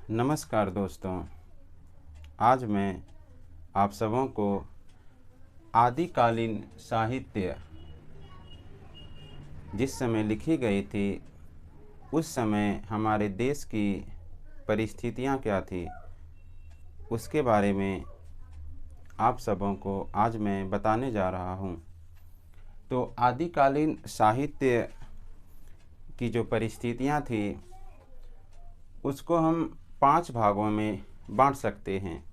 नमस्कार दोस्तों। आज मैं आप सबों को आदिकालीन साहित्य जिस समय लिखी गई थी उस समय हमारे देश की परिस्थितियाँ क्या थी उसके बारे में आप सबों को आज मैं बताने जा रहा हूँ। तो आदिकालीन साहित्य की जो परिस्थितियाँ थी उसको हम 5 भागों में बांट सकते हैं,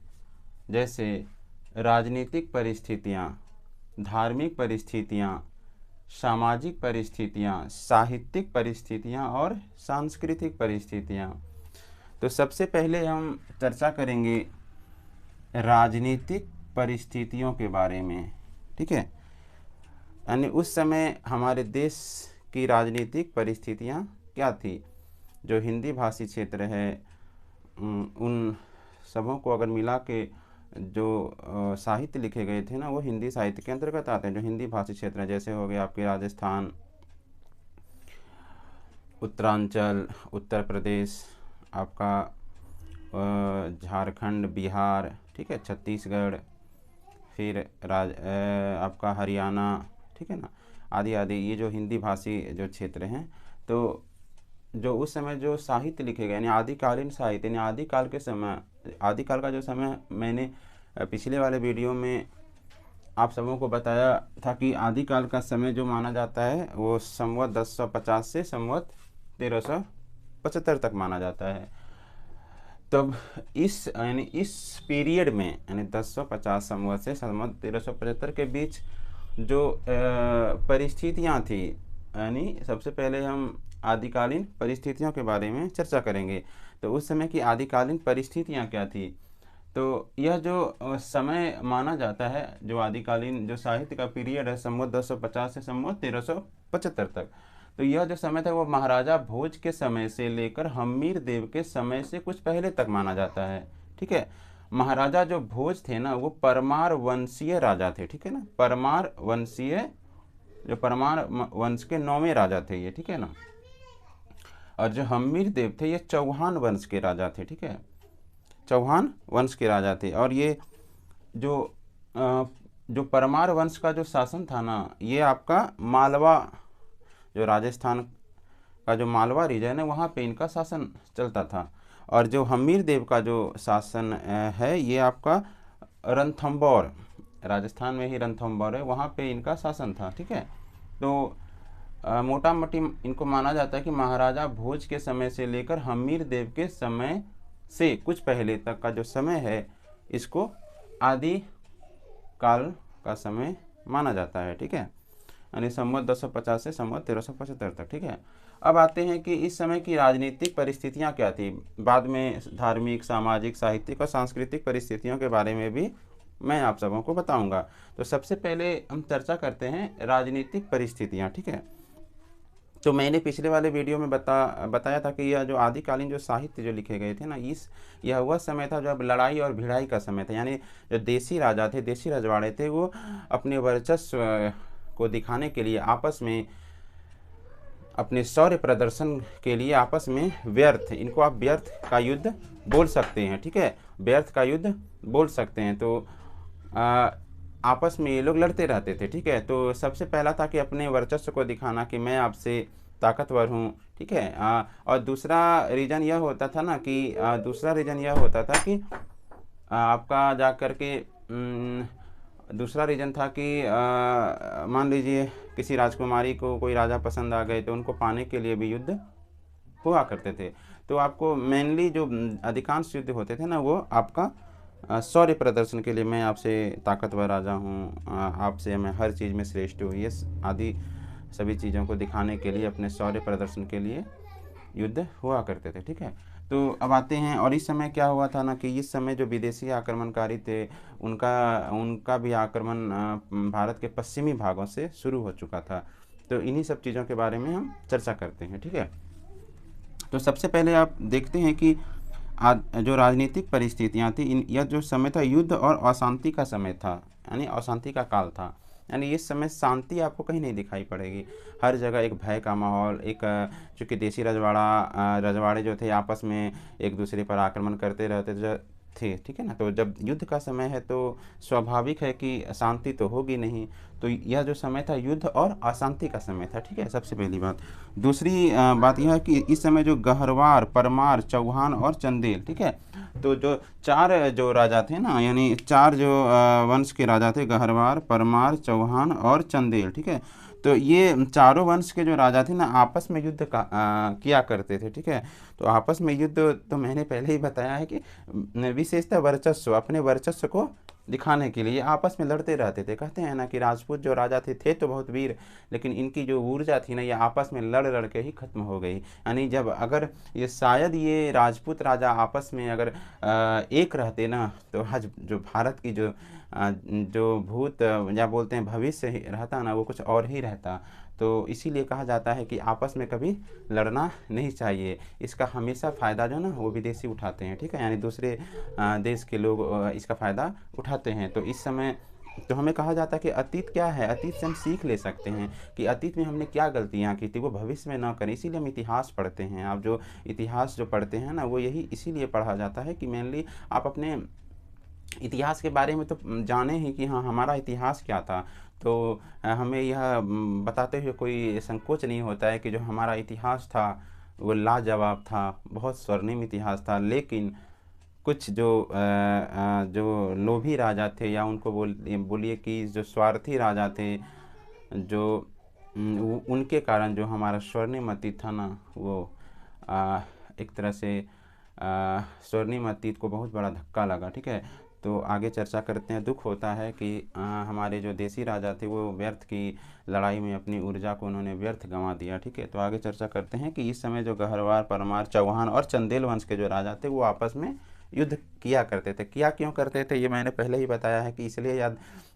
जैसे राजनीतिक परिस्थितियाँ, धार्मिक परिस्थितियाँ, सामाजिक परिस्थितियाँ, साहित्यिक परिस्थितियाँ और सांस्कृतिक परिस्थितियाँ। तो सबसे पहले हम चर्चा करेंगे राजनीतिक परिस्थितियों के बारे में, ठीक है। यानी उस समय हमारे देश की राजनीतिक परिस्थितियाँ क्या थी। जो हिंदी भाषी क्षेत्र है उन सबों को अगर मिला के जो साहित्य लिखे गए थे ना, वो हिंदी साहित्य के अंतर्गत आते हैं। जो हिंदी भाषी क्षेत्र है, जैसे हो गया आपके राजस्थान, उत्तरांचल, उत्तर प्रदेश, आपका झारखंड, बिहार, ठीक है, छत्तीसगढ़, फिर आपका हरियाणा, ठीक है ना, आदि आदि, ये जो हिंदी भाषी जो क्षेत्र हैं। तो जो उस समय जो साहित्य लिखे गए यानी आदिकालीन साहित्य, यानी आदिकाल के समय, आदिकाल का जो समय मैंने पिछले वाले वीडियो में आप सबों को बताया था कि आदिकाल का समय जो माना जाता है वो संवत 1050 से संवत 1375 तक माना जाता है। तब इस पीरियड में यानी 1050 संवत से संवत 1375 के बीच जो परिस्थितियाँ थी, यानी सबसे पहले हम आदिकालीन परिस्थितियों के बारे में चर्चा करेंगे। तो उस समय की आदिकालीन परिस्थितियाँ क्या थी। तो यह जो समय माना जाता है, जो आदिकालीन जो साहित्य का पीरियड है संवत 1050 से संवत 1375 तक, तो यह जो समय था वो महाराजा भोज के समय से लेकर हम्मीर देव के समय से कुछ पहले तक माना जाता है, ठीक है। महाराजा जो भोज थे ना, वो परमार वंशीय राजा थे, ठीक है ना। परमार वंशीय, जो परमार वंश के 9वें राजा थे ये, ठीक है ना। और जो हम्मीर देव थे ये चौहान वंश के राजा थे, ठीक है, चौहान वंश के राजा थे। और ये जो परमार वंश का जो शासन था ना, ये आपका मालवा, जो राजस्थान का जो मालवा रीजन है वहाँ पे इनका शासन चलता था। और जो हम्मीर देव का जो शासन है ये आपका रणथंभौर, राजस्थान में ही रणथंभौर है, वहाँ पे इनका शासन था, ठीक है। तो मोटा मोटी इनको माना जाता है कि महाराजा भोज के समय से लेकर हम्मीर देव के समय से कुछ पहले तक का जो समय है इसको आदि काल का समय माना जाता है, ठीक है, यानी संवत 1050 से संवत 1375 तक, ठीक है। अब आते हैं कि इस समय की राजनीतिक परिस्थितियां क्या थी। बाद में धार्मिक, सामाजिक, साहित्यिक और सांस्कृतिक परिस्थितियों के बारे में भी मैं आप सबों को बताऊंगा। तो सबसे पहले हम चर्चा करते हैं राजनीतिक परिस्थितियां, ठीक है। तो मैंने पिछले वाले वीडियो में बताया था कि यह जो आदिकालीन जो साहित्य जो लिखे गए थे ना, यह वह समय था जब लड़ाई और भिड़ाई का समय था। यानी जो देसी राजा थे, देसी रजवाड़े थे, वो अपने वर्चस्व को दिखाने के लिए आपस में, अपने शौर्य प्रदर्शन के लिए आपस में व्यर्थ, इनको आप व्यर्थ का युद्ध बोल सकते हैं, ठीक है, व्यर्थ का युद्ध बोल सकते हैं। तो आपस में ये लोग लड़ते रहते थे, ठीक है। तो सबसे पहला था कि अपने वर्चस्व को दिखाना कि मैं आपसे ताकतवर हूँ, ठीक है। और दूसरा रीज़न यह होता था ना कि आपका जा कर के दूसरा रीज़न था कि मान लीजिए किसी राजकुमारी को कोई राजा पसंद आ गए तो उनको पाने के लिए भी युद्ध हुआ करते थे। तो आपको मेनली जो अधिकांश युद्ध होते थे ना, वो आपका शौर्य प्रदर्शन के लिए, मैं आपसे ताकतवर राजा हूँ, आपसे मैं हर चीज़ में श्रेष्ठ हूँ, ये आदि सभी चीज़ों को दिखाने के लिए, अपने शौर्य प्रदर्शन के लिए युद्ध हुआ करते थे, ठीक है। तो अब आते हैं, और इस समय क्या हुआ था ना कि इस समय जो विदेशी आक्रमणकारी थे उनका भी आक्रमण भारत के पश्चिमी भागों से शुरू हो चुका था। तो इन्हीं सब चीज़ों के बारे में हम चर्चा करते हैं, ठीक है। तो सबसे पहले आप देखते हैं कि जो राजनीतिक परिस्थितियाँ थी, यह जो समय था युद्ध और अशांति का समय था, यानी अशांति का काल था। यानी इस समय शांति आपको कहीं नहीं दिखाई पड़ेगी, हर जगह एक भय का माहौल, एक चूँकि देसी रजवाड़े जो थे आपस में एक दूसरे पर आक्रमण करते रहते थे, ठीक है ना। तो जब युद्ध का समय है तो स्वाभाविक है कि शांति तो होगी नहीं, तो यह जो समय था युद्ध और अशांति का समय था, ठीक है, सबसे पहली बात। दूसरी बात यह है कि इस समय जो गहरवार, परमार, चौहान और चंदेल, ठीक है, तो जो चार जो राजा थे ना, यानी चार जो वंश के राजा थे, गहरवार, परमार, चौहान और चंदेल, ठीक है, तो ये चारों वंश के जो राजा थे ना आपस में युद्ध किया करते थे, ठीक है। तो आपस में युद्ध तो मैंने पहले ही बताया है कि विशेषतः वर्चस्व, अपने वर्चस्व को दिखाने के लिए आपस में लड़ते रहते थे। कहते हैं ना कि राजपूत जो राजा थे तो बहुत वीर, लेकिन इनकी जो ऊर्जा थी ना ये आपस में लड़ लड़ के ही खत्म हो गई। यानी जब अगर ये शायद ये राजपूत राजा आपस में अगर एक रहते ना, तो आज जो भारत की जो भूत या बोलते हैं भविष्य रहता ना, वो कुछ और ही रहता। तो इसीलिए कहा जाता है कि आपस में कभी लड़ना नहीं चाहिए। इसका हमेशा फ़ायदा जो ना वो विदेशी उठाते हैं, ठीक है, यानी दूसरे देश के लोग इसका फ़ायदा उठाते हैं। तो इस समय तो हमें कहा जाता है कि अतीत क्या है, अतीत से हम सीख ले सकते हैं कि अतीत में हमने क्या गलतियाँ की थी, वो भविष्य में ना करें। इसीलिए हम इतिहास पढ़ते हैं। आप जो इतिहास जो पढ़ते हैं ना, वो यही इसीलिए पढ़ा जाता है कि मेनली आप अपने इतिहास के बारे में तो जाने ही कि हाँ हमारा इतिहास क्या था। तो हमें यह बताते हुए कोई संकोच नहीं होता है कि जो हमारा इतिहास था वो लाजवाब था, बहुत स्वर्णिम इतिहास था, लेकिन कुछ जो लोभी राजा थे, या उनको बोलिए कि जो स्वार्थी राजा थे, जो उनके कारण जो हमारा स्वर्णिम अतीत था ना, वो एक तरह से स्वर्णिम अतीत को बहुत बड़ा धक्का लगा, ठीक है। तो आगे चर्चा करते हैं। दुख होता है कि हमारे जो देसी राजा थे वो व्यर्थ की लड़ाई में अपनी ऊर्जा को उन्होंने व्यर्थ गंवा दिया, ठीक है। तो आगे चर्चा करते हैं कि इस समय जो गहरवार, परमार, चौहान और चंदेल वंश के जो राजा थे वो आपस में युद्ध किया करते थे। किया क्यों करते थे ये मैंने पहले ही बताया है कि इसलिए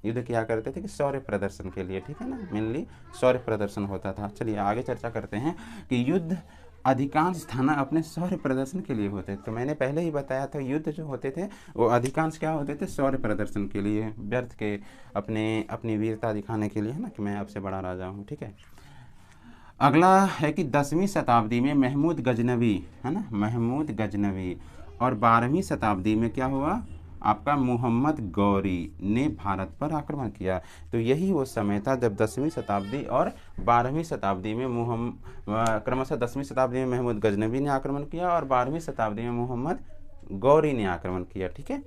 युद्ध किया करते थे कि शौर्य प्रदर्शन के लिए, ठीक है ना, मेनली शौर्य प्रदर्शन होता था। चलिए आगे चर्चा करते हैं कि युद्ध अधिकांश स्थान अपने शौर्य प्रदर्शन के लिए होते थे। तो मैंने पहले ही बताया था युद्ध जो होते थे वो अधिकांश क्या होते थे, शौर्य प्रदर्शन के लिए, व्यर्थ के अपनी वीरता दिखाने के लिए, है ना, कि मैं आपसे बड़ा राजा हूँ, ठीक है। अगला है कि 10वीं शताब्दी में महमूद गजनवी, है ना, महमूद गजनवी, और 12वीं शताब्दी में क्या हुआ, आपका मोहम्मद गौरी ने भारत पर आक्रमण किया। तो यही वो समय था जब 10वीं शताब्दी और 12वीं शताब्दी में क्रमशः 10वीं शताब्दी में महमूद गजनवी ने आक्रमण किया और 12वीं शताब्दी में मोहम्मद गौरी ने आक्रमण किया, ठीक है।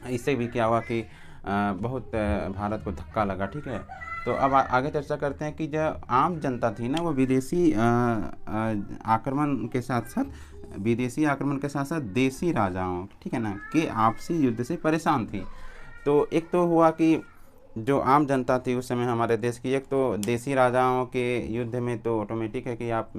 इससे भी क्या हुआ कि बहुत भारत को धक्का लगा, ठीक है। तो अब आगे चर्चा करते हैं कि जो आम जनता थी ना वो विदेशी आक्रमण के साथ साथ देसी राजाओं, ठीक है ना, के आपसी युद्ध से परेशान थी। तो एक तो हुआ कि जो आम जनता थी उस समय हमारे देश की, एक तो देसी राजाओं के युद्ध में तो ऑटोमेटिक है कि आप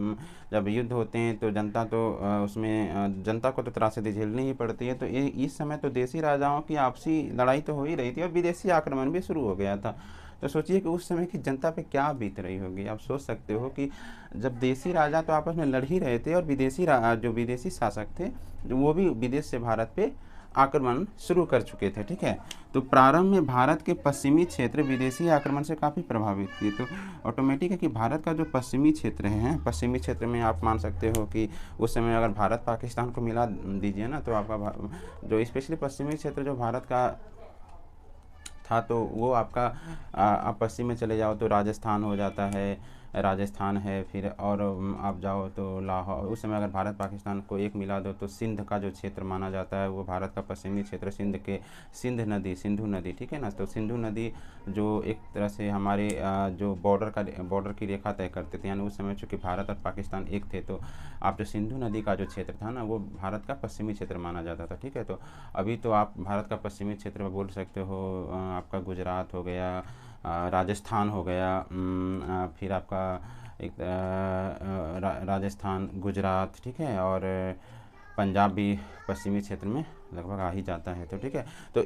जब युद्ध होते हैं तो जनता तो उसमें जनता को तो त्रासदी झेलनी ही पड़ती है। तो इस समय तो देसी राजाओं की आपसी लड़ाई तो हो ही रही थी और विदेशी आक्रमण भी शुरू हो गया था। तो सोचिए कि उस समय की जनता पे क्या बीत रही होगी। आप सोच सकते हो कि जब देसी राजा तो आपस में लड़ ही रहे थे और जो विदेशी शासक थे वो भी विदेश से भारत पे आक्रमण शुरू कर चुके थे, ठीक है। तो प्रारंभ में भारत के पश्चिमी क्षेत्र विदेशी आक्रमण से काफ़ी प्रभावित थे। तो ऑटोमेटिक है कि भारत का जो पश्चिमी क्षेत्र है, पश्चिमी क्षेत्र में आप मान सकते हो कि उस समय अगर भारत पाकिस्तान को मिला दीजिए ना, तो आपका जो स्पेशली पश्चिमी क्षेत्र जो भारत का था, तो वो आपका आप पश्चिम में चले जाओ तो राजस्थान हो जाता है, राजस्थान है, फिर और आप जाओ तो लाहौर। उस समय अगर भारत पाकिस्तान को एक मिला दो तो सिंध का जो क्षेत्र माना जाता है वो भारत का पश्चिमी क्षेत्र, सिंधु नदी, ठीक है ना। तो सिंधु नदी जो एक तरह से हमारे जो बॉर्डर की रेखा तय करते थे, यानी उस समय चूँकि भारत और पाकिस्तान एक थे, तो आप जो सिंधु नदी का जो क्षेत्र था ना वो भारत का पश्चिमी क्षेत्र माना जाता था, ठीक है। तो अभी तो आप भारत का पश्चिमी क्षेत्र में बोल सकते हो आपका गुजरात हो गया, राजस्थान हो गया, फिर आपका एक राजस्थान, गुजरात, ठीक है, और पंजाब भी पश्चिमी क्षेत्र में लगभग आ ही जाता है। तो ठीक है, तो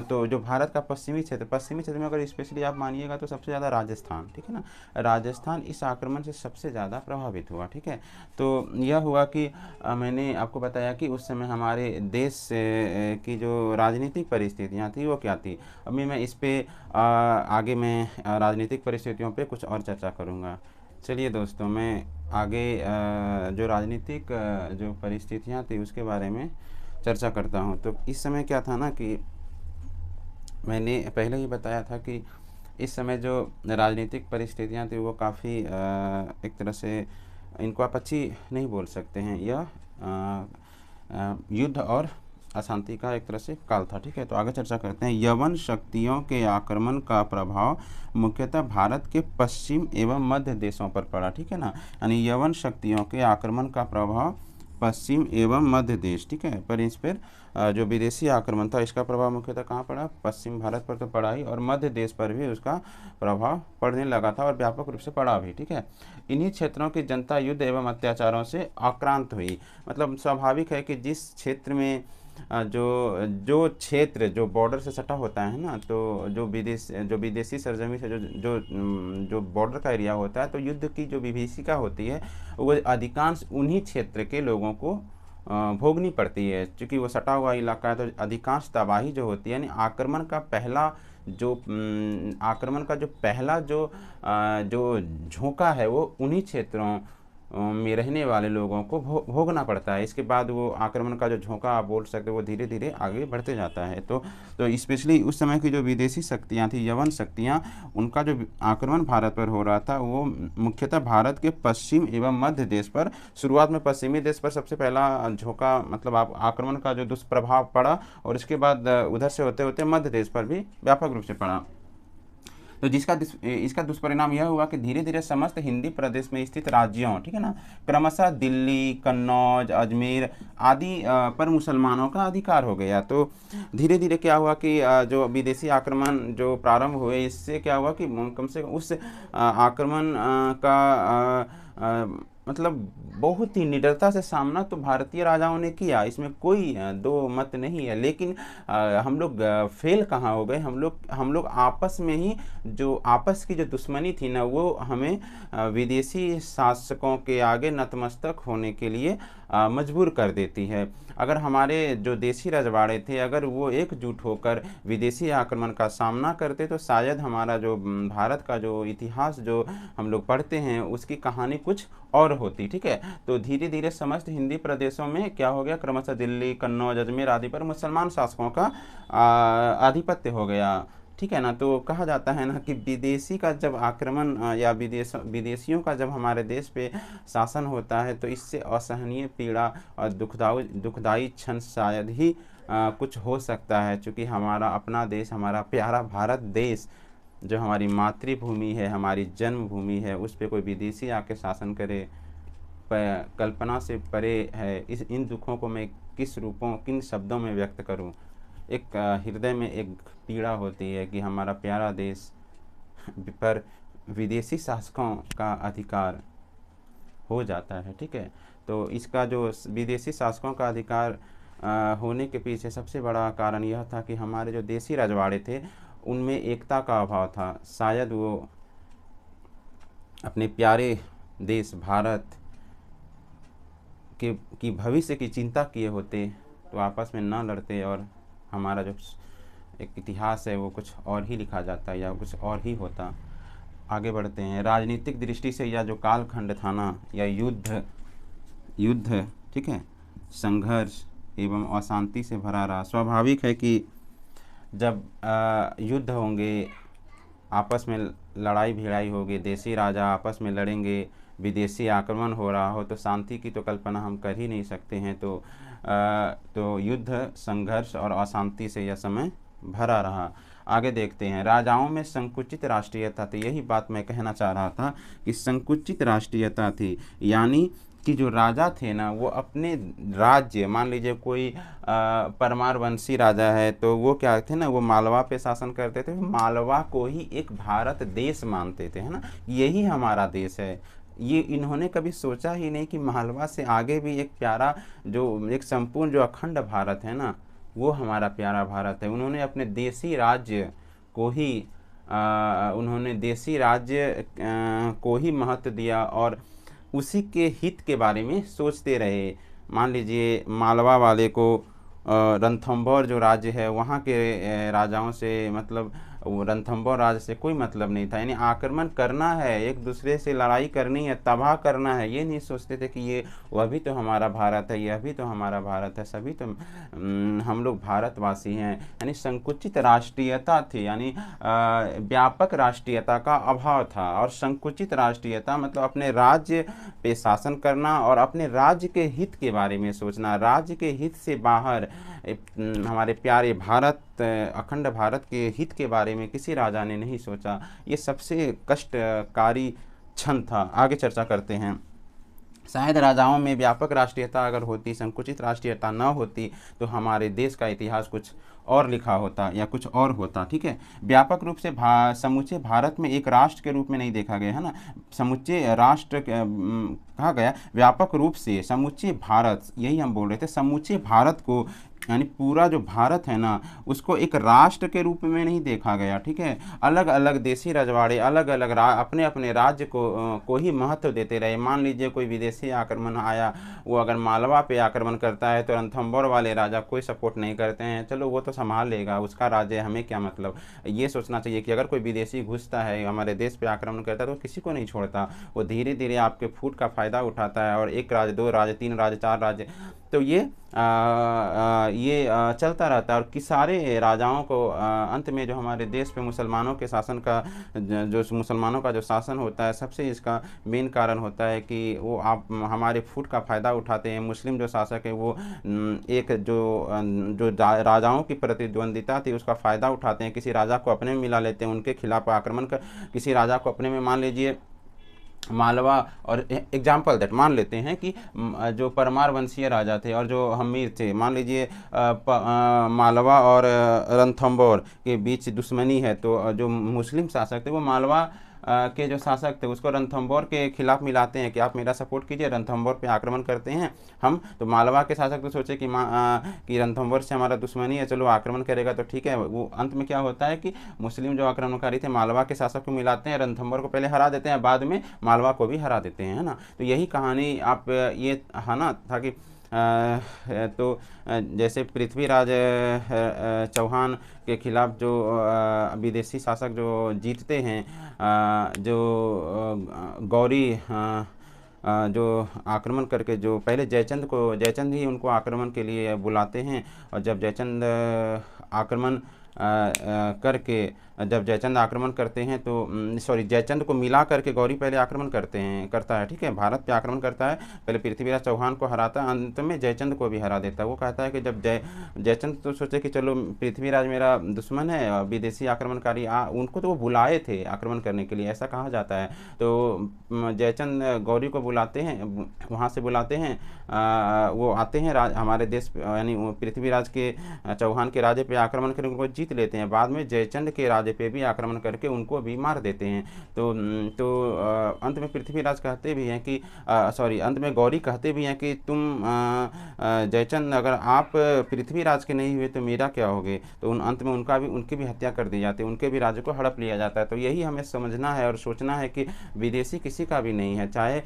तो जो भारत का पश्चिमी क्षेत्र में अगर स्पेशली आप मानिएगा तो सबसे ज़्यादा राजस्थान, ठीक है ना, राजस्थान इस आक्रमण से सबसे ज़्यादा प्रभावित हुआ। ठीक है, तो यह हुआ कि मैंने आपको बताया कि उस समय हमारे देश की जो राजनीतिक परिस्थितियाँ थी वो क्या थी। अभी मैं इस पर आगे मैं राजनीतिक परिस्थितियों पर कुछ और चर्चा करूँगा। चलिए दोस्तों, मैं आगे जो राजनीतिक जो परिस्थितियाँ थी उसके बारे में चर्चा करता हूँ। तो इस समय क्या था ना कि मैंने पहले ही बताया था कि इस समय जो राजनीतिक परिस्थितियाँ थी वो काफ़ी एक तरह से इनको आप अच्छी नहीं बोल सकते हैं। यह युद्ध और अशांति का एक तरह से काल था। ठीक है, तो आगे चर्चा करते हैं। यवन शक्तियों के आक्रमण का प्रभाव मुख्यतः भारत के पश्चिम एवं मध्य देशों पर पड़ा। ठीक है ना, यानी यवन शक्तियों के आक्रमण का प्रभाव पश्चिम एवं मध्य देश, ठीक है, पर इस पर जो विदेशी आक्रमण था इसका प्रभाव मुख्यतः कहाँ पड़ा, पश्चिम भारत पर तो पड़ा ही, और मध्य देश पर भी उसका प्रभाव पड़ने लगा था और व्यापक रूप से पड़ा भी। ठीक है, इन्हीं क्षेत्रों की जनता युद्ध एवं अत्याचारों से आक्रांत हुई। मतलब स्वाभाविक है कि जिस क्षेत्र में जो क्षेत्र जो बॉर्डर से सटा होता है ना, तो जो विदेशी सरजमी से जो बॉर्डर का एरिया होता है, तो युद्ध की जो विभीषिका होती है वो अधिकांश उन्हीं क्षेत्र के लोगों को भोगनी पड़ती है। क्योंकि वो सटा हुआ इलाका है तो अधिकांश तबाही जो होती है, यानी आक्रमण का पहला जो झोंका है वो उन्हीं क्षेत्रों में रहने वाले लोगों को भोगना पड़ता है। इसके बाद वो आक्रमण का जो झोंका आप बोल सकते हो वो धीरे धीरे आगे बढ़ते जाता है। तो स्पेशली उस समय की जो विदेशी शक्तियाँ थी, यवन शक्तियाँ, उनका जो आक्रमण भारत पर हो रहा था वो मुख्यतः भारत के पश्चिम एवं मध्य देश पर, शुरुआत में पश्चिमी देश पर सबसे पहला झोंका मतलब आक्रमण का जो दुष्प्रभाव पड़ा, और इसके बाद उधर से होते होते मध्य देश पर भी व्यापक रूप से पड़ा। तो इसका दुष्परिणाम यह हुआ कि धीरे धीरे समस्त हिंदी प्रदेश में स्थित राज्यों, ठीक है ना, क्रमशः दिल्ली, कन्नौज, अजमेर आदि पर मुसलमानों का अधिकार हो गया। तो धीरे धीरे क्या हुआ कि जो विदेशी आक्रमण जो प्रारंभ हुए, इससे क्या हुआ कि कम से कम उस आक्रमण का मतलब बहुत ही निडरता से सामना तो भारतीय राजाओं ने किया, इसमें कोई दो मत नहीं है। लेकिन हम लोग फेल कहाँ हो गए, हम लोग आपस में ही जो आपस की जो दुश्मनी थी ना, वो हमें विदेशी शासकों के आगे नतमस्तक होने के लिए मजबूर कर देती है। अगर हमारे जो देशी रजवाड़े थे, अगर वो एकजुट होकर विदेशी आक्रमण का सामना करते तो शायद हमारा जो भारत का जो इतिहास जो हम लोग पढ़ते हैं उसकी कहानी कुछ और होती। ठीक है, तो धीरे धीरे समस्त हिंदी प्रदेशों में क्या हो गया, क्रमशः दिल्ली, कन्नौज, अजमेर आदि पर मुसलमान शासकों का आधिपत्य हो गया। ठीक है ना, तो कहा जाता है ना कि विदेशी का जब आक्रमण या विदेशियों का जब हमारे देश पे शासन होता है तो इससे असहनीय पीड़ा और दुखदाई क्षण शायद ही कुछ हो सकता है। क्योंकि हमारा अपना देश, हमारा प्यारा भारत देश जो हमारी मातृभूमि है, हमारी जन्मभूमि है, उस पर कोई विदेशी आके शासन करे, कल्पना से परे है। इन दुखों को मैं किन शब्दों में व्यक्त करूं। एक हृदय में एक पीड़ा होती है कि हमारा प्यारा देश पर विदेशी शासकों का अधिकार हो जाता है। ठीक है, तो इसका जो विदेशी शासकों का अधिकार होने के पीछे सबसे बड़ा कारण यह था कि हमारे जो देशी रजवाड़े थे उनमें एकता का अभाव था। शायद वो अपने प्यारे देश भारत की भविष्य की चिंता किए होते तो आपस में न लड़ते और हमारा जो एक इतिहास है वो कुछ और ही लिखा जाता या कुछ और ही होता। आगे बढ़ते हैं। राजनीतिक दृष्टि से यह जो कालखंड था ना, या युद्ध ठीक है, संघर्ष एवं अशांति से भरा रहा। स्वाभाविक है कि जब युद्ध होंगे, आपस में लड़ाई भिड़ाई होगी, देशी राजा आपस में लड़ेंगे, विदेशी आक्रमण हो रहा हो, तो शांति की तो कल्पना हम कर ही नहीं सकते हैं। तो युद्ध, संघर्ष और अशांति से यह समय भरा रहा। आगे देखते हैं। राजाओं में संकुचित राष्ट्रीयता थी। यही बात मैं कहना चाह रहा था कि संकुचित राष्ट्रीयता थी, यानी कि जो राजा थे ना वो अपने राज्य, मान लीजिए कोई परमार वंशी राजा है तो वो क्या थे ना, वो मालवा पे शासन करते थे, मालवा को ही एक भारत देश मानते थे, है ना, यही हमारा देश है। ये इन्होंने कभी सोचा ही नहीं कि मालवा से आगे भी एक प्यारा, जो एक संपूर्ण जो अखंड भारत है ना, वो हमारा प्यारा भारत है। उन्होंने अपने देसी राज्य को ही उन्होंने देसी राज्य को ही महत्व दिया और उसी के हित के बारे में सोचते रहे। मान लीजिए मालवा वाले को रणथंभौर जो राज्य है वहाँ के राजाओं से मतलब वो रणथंभौर राज्य से कोई मतलब नहीं था, यानी आक्रमण करना है, एक दूसरे से लड़ाई करनी है, तबाह करना है, ये नहीं सोचते थे कि ये वह भी तो हमारा भारत है, यह भी तो हमारा भारत है, सभी तो हम लोग भारतवासी हैं। यानी संकुचित राष्ट्रीयता थी, यानी व्यापक राष्ट्रीयता का अभाव था। और संकुचित राष्ट्रीयता मतलब अपने राज्य पे शासन करना और अपने राज्य के हित के बारे में सोचना, राज्य के हित से बाहर हमारे प्यारे भारत, अखंड भारत के हित के बारे में किसी राजा ने नहीं सोचा। ये सबसे कष्टकारी क्षण था। आगे चर्चा करते हैं। शायद राजाओं में व्यापक राष्ट्रीयता अगर होती, संकुचित राष्ट्रीयता न होती, तो हमारे देश का इतिहास कुछ और लिखा होता या कुछ और होता। ठीक है, व्यापक रूप से समूचे भारत में एक राष्ट्र के रूप में नहीं देखा गया है ना, समूचे राष्ट्र कहा गया, व्यापक रूप से समूचे भारत, यही हम बोल रहे थे, समूचे भारत को यानी पूरा जो भारत है ना उसको एक राष्ट्र के रूप में नहीं देखा गया। ठीक है, अलग अलग देशी रजवाड़े अलग अलग अपने अपने राज्य को ही महत्व देते रहे। मान लीजिए कोई विदेशी आक्रमण आया, वो अगर मालवा पे आक्रमण करता है तो रणथंभौर वाले राजा कोई सपोर्ट नहीं करते हैं, चलो वो तो संभाल लेगा, उसका राज्य, हमें क्या मतलब। ये सोचना चाहिए कि अगर कोई विदेशी घुसता है हमारे देश पे आक्रमण करता है तो किसी को नहीं छोड़ता, वो धीरे धीरे आपके फूट का फ़ायदा उठाता है और एक राज्य, दो राज्य, तीन राज्य, चार राज्य, तो ये चलता रहता है। और कि सारे राजाओं को अंत में जो हमारे देश पे मुसलमानों के शासन का, जो मुसलमानों का जो शासन होता है, सबसे इसका मेन कारण होता है कि वो आप हमारे फूट का फ़ायदा उठाते हैं। मुस्लिम जो शासक है वो एक जो राजाओं की प्रतिद्वंदिता थी उसका फ़ायदा उठाते हैं, किसी राजा को अपने में मिला लेते हैं, उनके खिलाफ आक्रमण कर, किसी राजा को अपने में, मान लीजिए मालवा, और एग्जाम्पल दैट मान लेते हैं कि जो परमार वंशीय राजा थे और जो हम्मीर थे, मान लीजिए मालवा और रणथंभौर के बीच दुश्मनी है, तो जो मुस्लिम शासक थे वो मालवा के जो शासक थे उसको रणथंभौर के खिलाफ मिलाते हैं कि आप मेरा सपोर्ट कीजिए, रणथंभौर पे आक्रमण करते हैं हम। तो मालवा के शासक तो सोचे कि रणथंभौर से हमारा दुश्मनी है, चलो आक्रमण करेगा तो ठीक है। वो अंत में क्या होता है कि मुस्लिम जो आक्रमणकारी थे मालवा के शासक को मिलाते हैं, रणथंभौर को पहले हरा देते हैं, बाद में मालवा को भी हरा देते हैं, है ना। तो यही कहानी आप ये है ना था कि तो जैसे पृथ्वीराज चौहान के खिलाफ जो विदेशी शासक जो जीतते हैं, जो गौरी जो आक्रमण करके, जो पहले जयचंद ही उनको आक्रमण के लिए बुलाते हैं, और जब जयचंद आक्रमण करते हैं तो जयचंद को मिला करके गौरी पहले आक्रमण करता है। ठीक है, भारत पे आक्रमण करता है, पहले पृथ्वीराज चौहान को हराता है, अंत में जयचंद को भी हरा देता है। वो कहता है कि जब जयचंद तो सोचे कि चलो पृथ्वीराज मेरा दुश्मन है, विदेशी आक्रमणकारी उनको तो वो बुलाए थे आक्रमण करने के लिए, ऐसा कहा जाता है। तो जयचंद गौरी को बुलाते हैं, वहाँ से बुलाते हैं, वो आते हैं हमारे देश यानी पृथ्वीराज के चौहान के राज्य पे आक्रमण करके उनको जीत लेते हैं। बाद में जयचंद के राज्य पे भी आक्रमण करके उनको भी मार देते हैं। तो अंत में पृथ्वीराज कहते भी हैं कि अंत में गौरी कहते भी हैं कि तुम जयचंद अगर आप पृथ्वीराज के नहीं हुए तो मेरा क्या होगे। तो अंत में उनकी भी हत्या कर दी जाती है, उनके भी राज्य को हड़प लिया जाता है। तो यही हमें समझना है और सोचना है कि विदेशी किसी का भी नहीं है, चाहे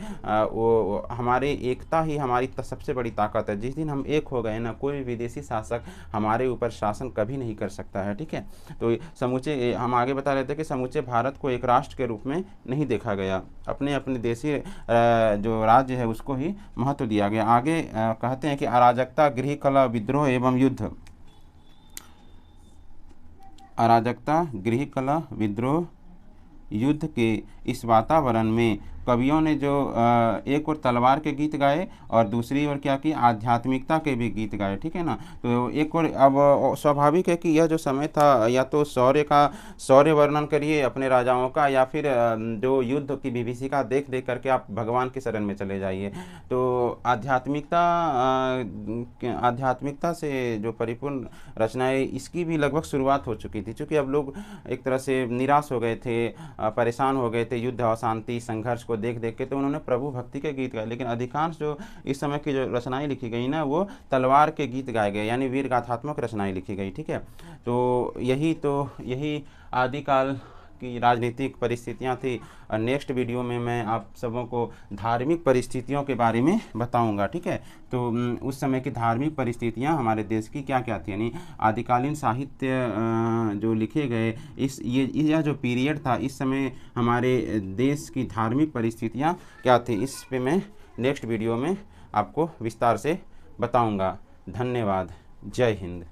वो हमारे एकता ही हमारी सबसे बड़ी ताकत है। जिस दिन हम एक हो गए ना, कोई विदेशी शासक हमारे ऊपर शासन कभी नहीं कर सकता है। ठीक है, तो समूचे हम आगे बता रहे थे कि समूचे भारत को एक राष्ट्र के रूप में नहीं देखा गया, अपने अपने देशी जो राज्य है उसको ही महत्व दिया गया। आगे कहते हैं कि अराजकता, गृह कलह, विद्रोह एवं युद्ध, अराजकता, गृह कलह, विद्रोह, युद्ध के इस वातावरण में कवियों ने जो एक और तलवार के गीत गाए और दूसरी ओर क्या की, आध्यात्मिकता के भी गीत गाए। ठीक है ना, तो एक और अब स्वाभाविक है कि यह जो समय था, या तो शौर्य वर्णन करिए अपने राजाओं का, या फिर जो युद्ध की विभीषिका देख देख करके आप भगवान की शरण में चले जाइए। तो आध्यात्मिकता से जो परिपूर्ण रचनाएं, इसकी भी लगभग शुरुआत हो चुकी थी, क्योंकि अब लोग एक तरह से निराश हो गए थे, परेशान हो गए थे, युद्ध, अशांति, संघर्ष को देख देख के, तो उन्होंने प्रभु भक्ति के गीत गाए। लेकिन अधिकांश जो इस समय की जो रचनाएं लिखी गई ना, वो तलवार के गीत गाए गए, यानी वीर गाथात्मक रचनाएं लिखी गई। ठीक है, तो यही आदिकाल की राजनीतिक परिस्थितियां थी। और नेक्स्ट वीडियो में मैं आप सबों को धार्मिक परिस्थितियों के बारे में बताऊंगा। ठीक है, तो उस समय की धार्मिक परिस्थितियां हमारे देश की क्या क्या थी, यानी आदिकालीन साहित्य जो लिखे गए, यह जो पीरियड था, इस समय हमारे देश की धार्मिक परिस्थितियां क्या थी, इस पे मैं नेक्स्ट वीडियो में आपको विस्तार से बताऊंगा। धन्यवाद। जय हिंद।